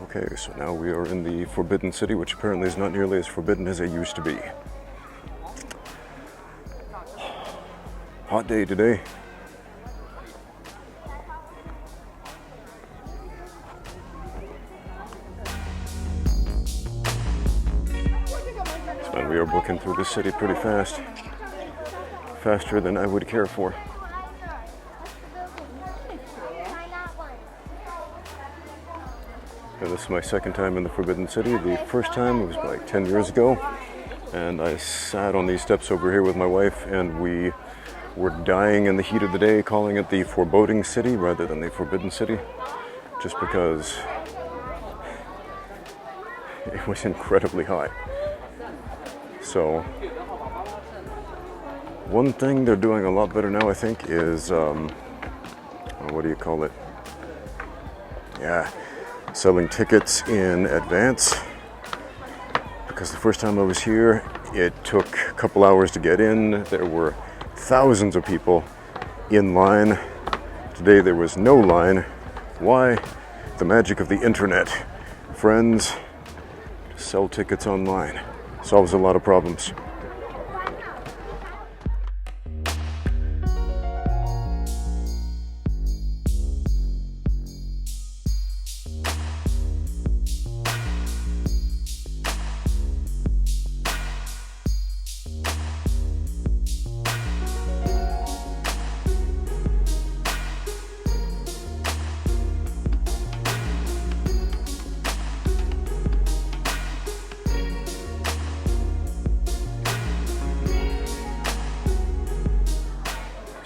Okay, so now we are in the Forbidden City, which apparently is not nearly as forbidden as it used to be. Hot day today. And we are booking through the city pretty fast. Faster than I would care for. And this is my second time in the Forbidden City. The first time was like 10 years ago. And I sat on these steps over here with my wife, and we were dying in the heat of the day, calling it the Foreboding City rather than the Forbidden City, just because it was incredibly hot. So, one thing they're doing a lot better now, I think, is, what do you call it? Yeah, selling tickets in advance. Because the first time I was here, it took a couple hours to get in. There were thousands of people in line. Today there was no line. Why? The magic of the internet. Friends, sell tickets online. Solves a lot of problems.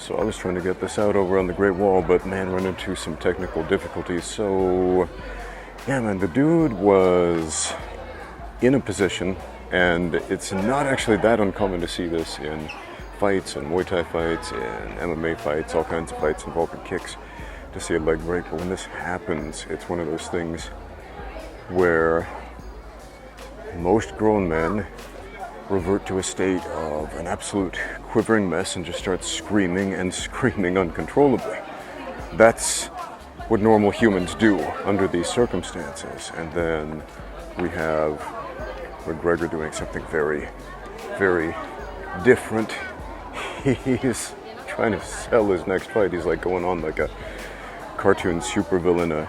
So I was trying to get this out over on the Great Wall, but man, ran into some technical difficulties. So yeah, man, the dude was in a position, and it's not actually that uncommon to see this in fights and Muay Thai fights and MMA fights, all kinds of fights involving kicks, to see a leg break. But when this happens, it's one of those things where most grown men revert to a state of an absolute quivering mess and just start screaming and screaming uncontrollably. That's what normal humans do under these circumstances. And then we have McGregor doing something very, very different. He's trying to sell his next fight. He's like going on like a cartoon supervillain, a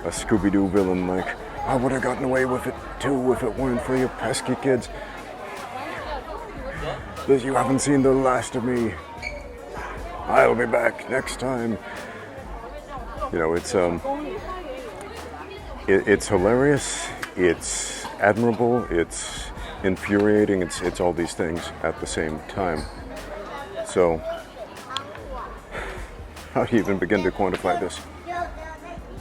Scooby-Doo villain, like, I would have gotten away with it too if it weren't for you pesky kids. You haven't seen the last of me. I'll be back next time. You know, it's hilarious, it's admirable, it's infuriating, it's all these things at the same time. So, how do you even begin to quantify this?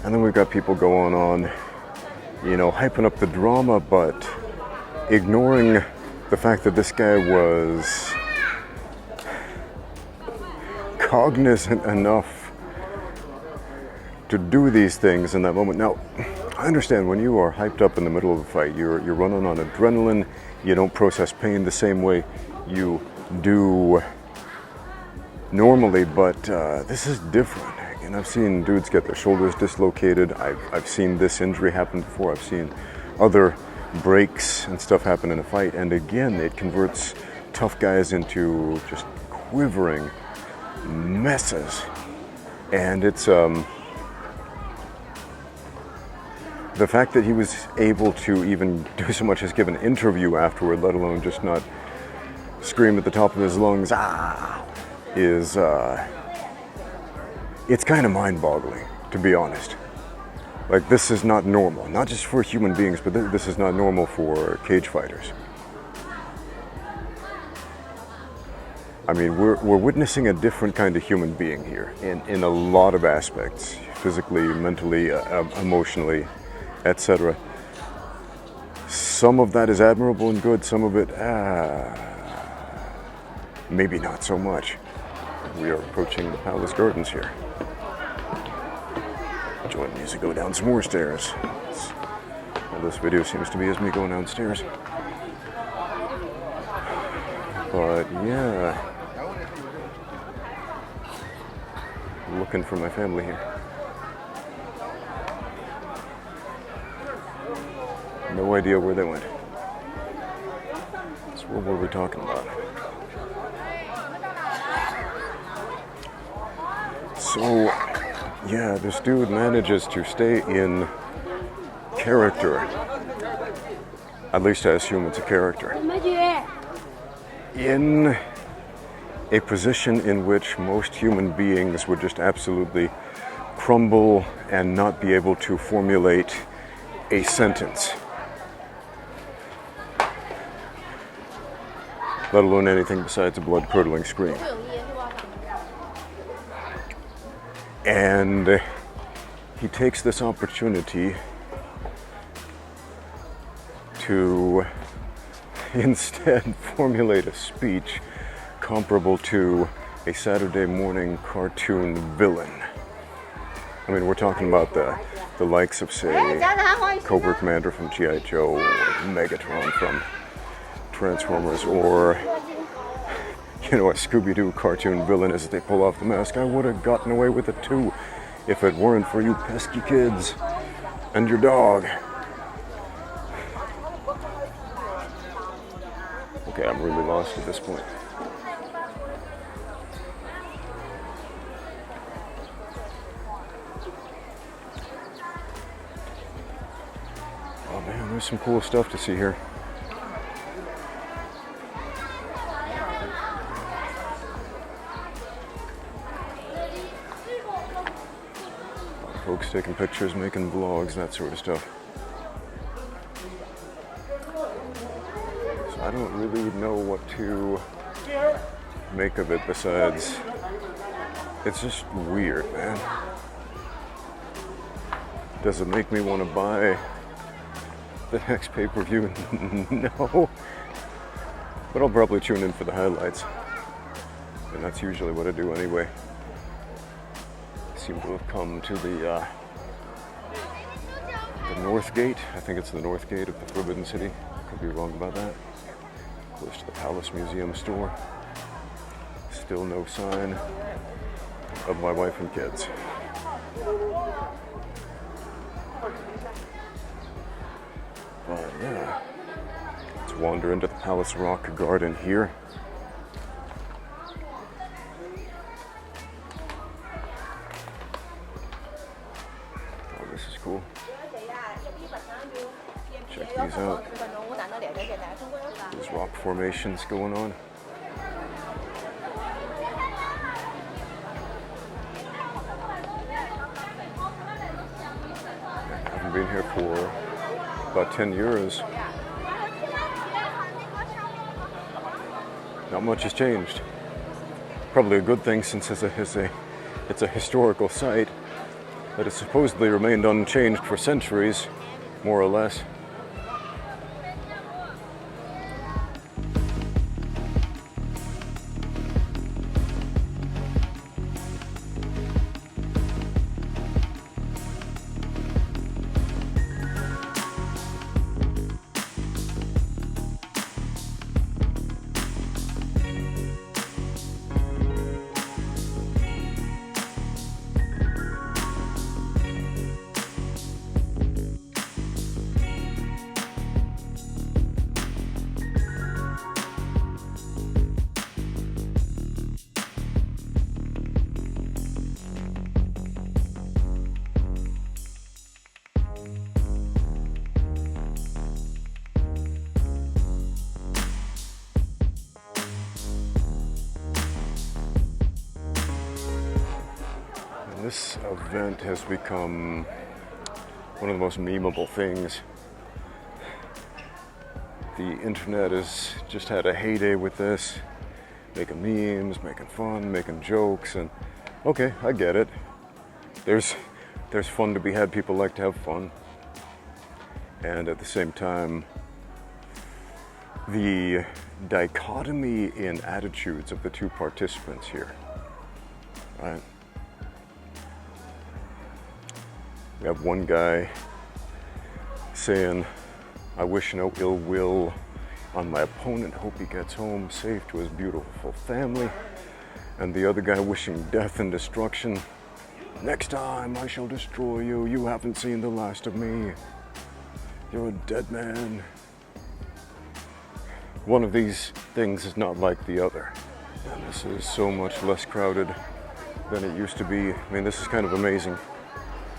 And then we've got people going on, you know, hyping up the drama, but ignoring the fact that this guy was cognizant enough to do these things in that moment. Now, I understand when you are hyped up in the middle of a fight, you're running on adrenaline, you don't process pain the same way you do normally, but this is different. And I've seen dudes get their shoulders dislocated. I've seen this injury happen before. I've seen other breaks and stuff happen in a fight, and again, it converts tough guys into just quivering messes. And it's the fact that he was able to even do so much as give an interview afterward, let alone just not scream at the top of his lungs, is it's kind of mind-boggling, to be honest. Like, this is not normal, not just for human beings, but this is not normal for cage fighters. I mean, we're witnessing a different kind of human being here in a lot of aspects, physically, mentally, emotionally, etc. Some of that is admirable and good, some of it, maybe not so much. We are approaching the Palace Gardens here. Join me as I go down some more stairs. All this video seems to be as me going downstairs. But yeah, looking for my family here. No idea where they went. So what were we talking about? So, yeah, this dude manages to stay in character. At least I assume it's a character. In a position in which most human beings would just absolutely crumble and not be able to formulate a sentence, let alone anything besides a blood-curdling scream. And he takes this opportunity to instead formulate a speech comparable to a Saturday morning cartoon villain. I mean, we're talking about the likes of, say, Cobra Commander from G.I. Joe, or Megatron from Transformers, or, you know, a Scooby-Doo cartoon villain as they pull off the mask. I would have gotten away with it too if it weren't for you pesky kids and your dog. Okay, I'm really lost at this point. Oh man, there's some cool stuff to see here. Folks taking pictures, making vlogs, that sort of stuff. So I don't really know what to make of it besides it's just weird, man. Does it make me want to buy the next pay-per-view? No. But I'll probably tune in for the highlights. And that's usually what I do anyway. Seem to have come to the north gate. I think it's the north gate of the Forbidden City. Could be wrong about that. Close to the Palace Museum store. Still no sign of my wife and kids. But yeah, let's wander into the Palace Rock Garden here. Cool. Check these out. There's rock formations going on. I haven't been here for about 10 years. Not much has changed. Probably a good thing since it's a historical site that has supposedly remained unchanged for centuries, more or less. This event has become one of the most memeable things. The internet has just had a heyday with this, making memes, making fun, making jokes, and okay, I get it. There's fun to be had. People like to have fun. And at the same time, the dichotomy in attitudes of the two participants here, right? We have one guy saying, I wish no ill will on my opponent, hope he gets home safe to his beautiful family. And the other guy wishing death and destruction. Next time I shall destroy you, you haven't seen the last of me. You're a dead man. One of these things is not like the other. And this is so much less crowded than it used to be. I mean, this is kind of amazing.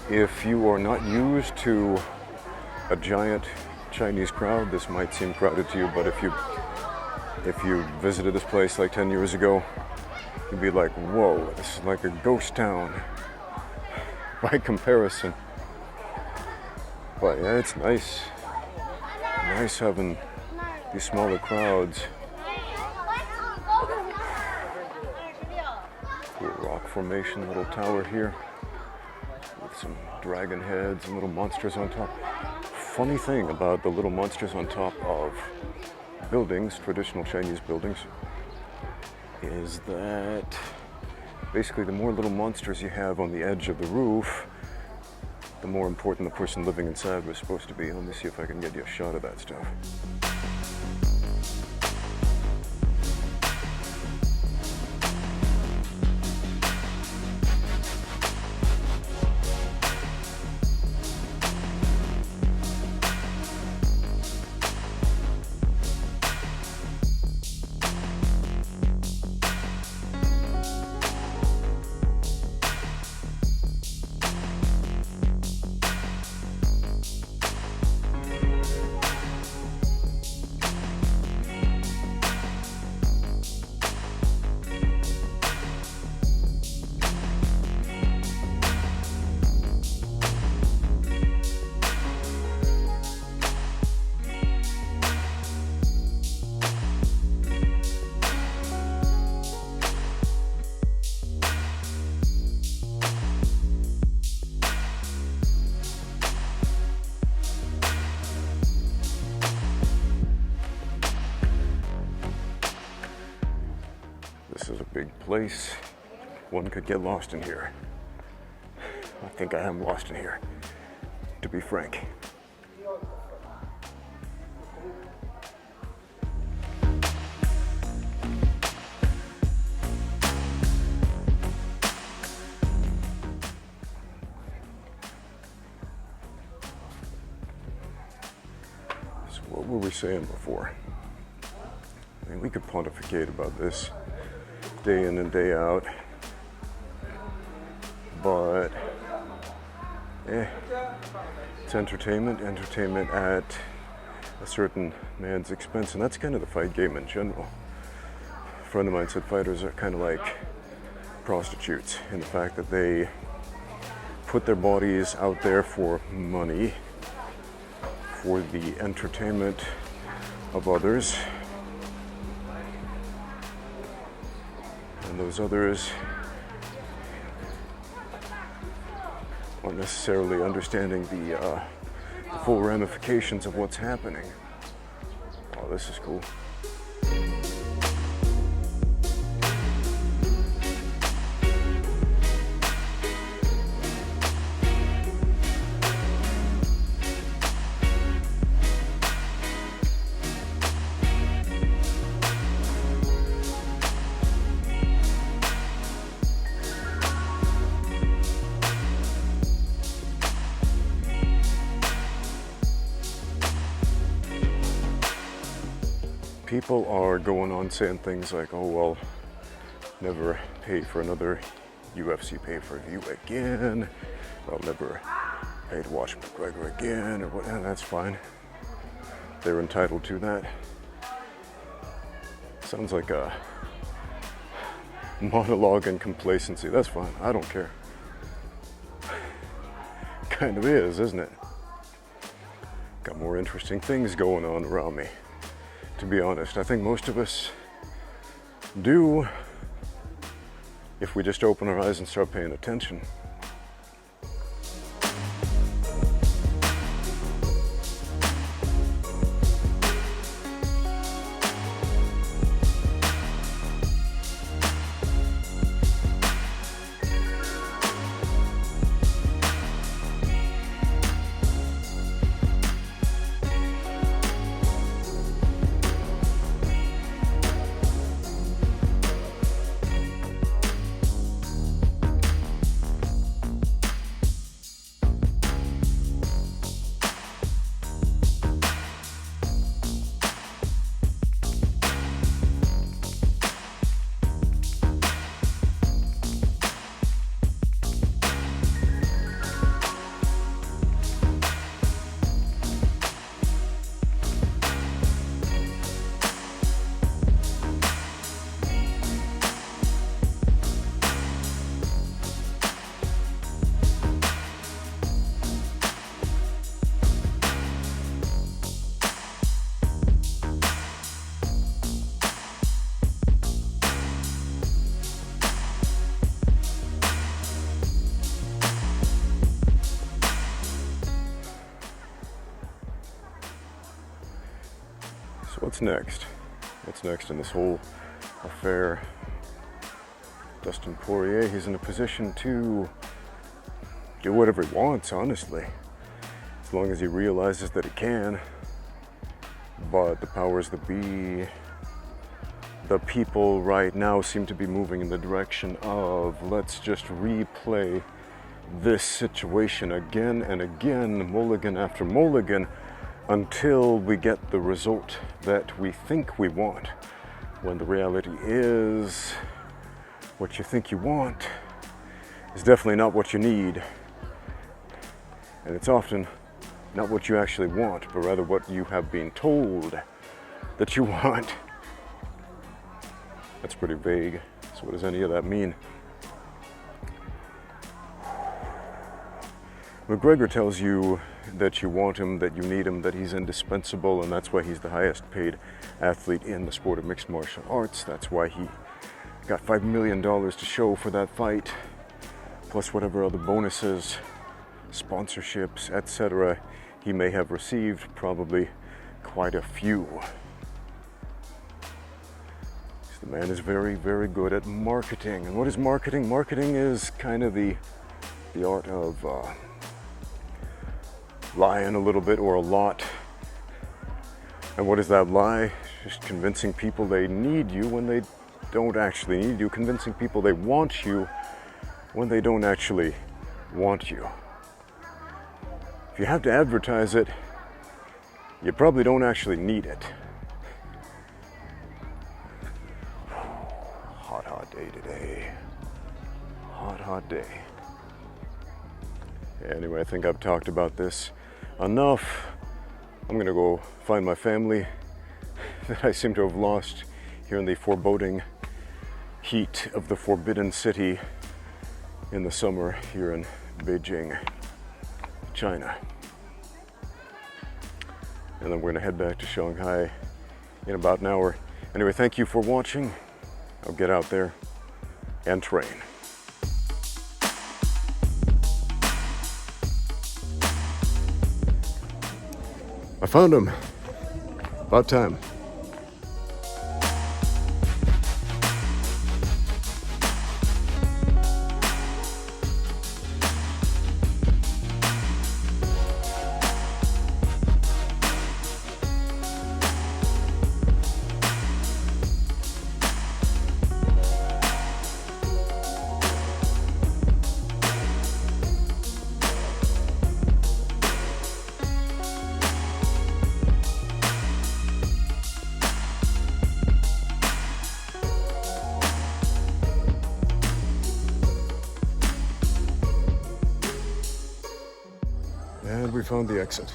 If you are not used to a giant Chinese crowd, this might seem crowded to you, but if you visited this place like 10 years ago, you'd be like, whoa, this is like a ghost town by comparison. But yeah, it's nice. Nice having these smaller crowds. Cool rock formation, little tower here with some dragon heads and little monsters on top. Funny thing about the little monsters on top of buildings, traditional Chinese buildings, is that basically the more little monsters you have on the edge of the roof, the more important the person living inside was supposed to be. Let me see if I can get you a shot of that stuff. This is a big place. One could get lost in here. I think I am lost in here, to be frank. So what were we saying before? I mean, we could pontificate about this day in and day out, but it's entertainment at a certain man's expense, and that's kind of the fight game in general. A friend of mine said fighters are kind of like prostitutes in the fact that they put their bodies out there for money, for the entertainment of others. And those others aren't necessarily understanding the full ramifications of what's happening. Oh, this is cool. People are going on saying things like, oh, well, never pay for another UFC pay-per-view again. I'll never pay to watch McGregor again, or what, and that's fine. They're entitled to that. Sounds like a monologue and complacency. That's fine, I don't care. Kind of is, isn't it? Got more interesting things going on around me. To be honest, I think most of us do if we just open our eyes and start paying attention. what's next? What's next in this whole affair? Dustin Poirier, he's in a position to do whatever he wants, honestly, as long as he realizes that he can. But the powers that be, the people right now seem to be moving in the direction of, let's just replay this situation again and again, mulligan after mulligan, until we get the result that we think we want, when the reality is what you think you want is definitely not what you need, and it's often not what you actually want, but rather what you have been told that you want. That's pretty vague. So what does any of that mean? McGregor tells you that you want him, that you need him, that he's indispensable, and that's why he's the highest paid athlete in the sport of mixed martial arts. That's why he got $5 million to show for that fight, plus whatever other bonuses, sponsorships, etc. he may have received, probably quite a few. The man is very, very good at marketing. And what is marketing? Marketing is kind of the art of lying a little bit or a lot. And what is that lie? Just convincing people they need you when they don't actually need you, convincing people they want you when they don't actually want you. If you have to advertise it, you probably don't actually need it. Hot day today. Hot day. Anyway, I think I've talked about this enough. I'm gonna go find my family that I seem to have lost here in the foreboding heat of the Forbidden City in the summer here in Beijing, China. And then we're gonna head back to Shanghai in about an hour. Anyway, thank you for watching. I'll get out there and train. I found him. About time. And we found the exit.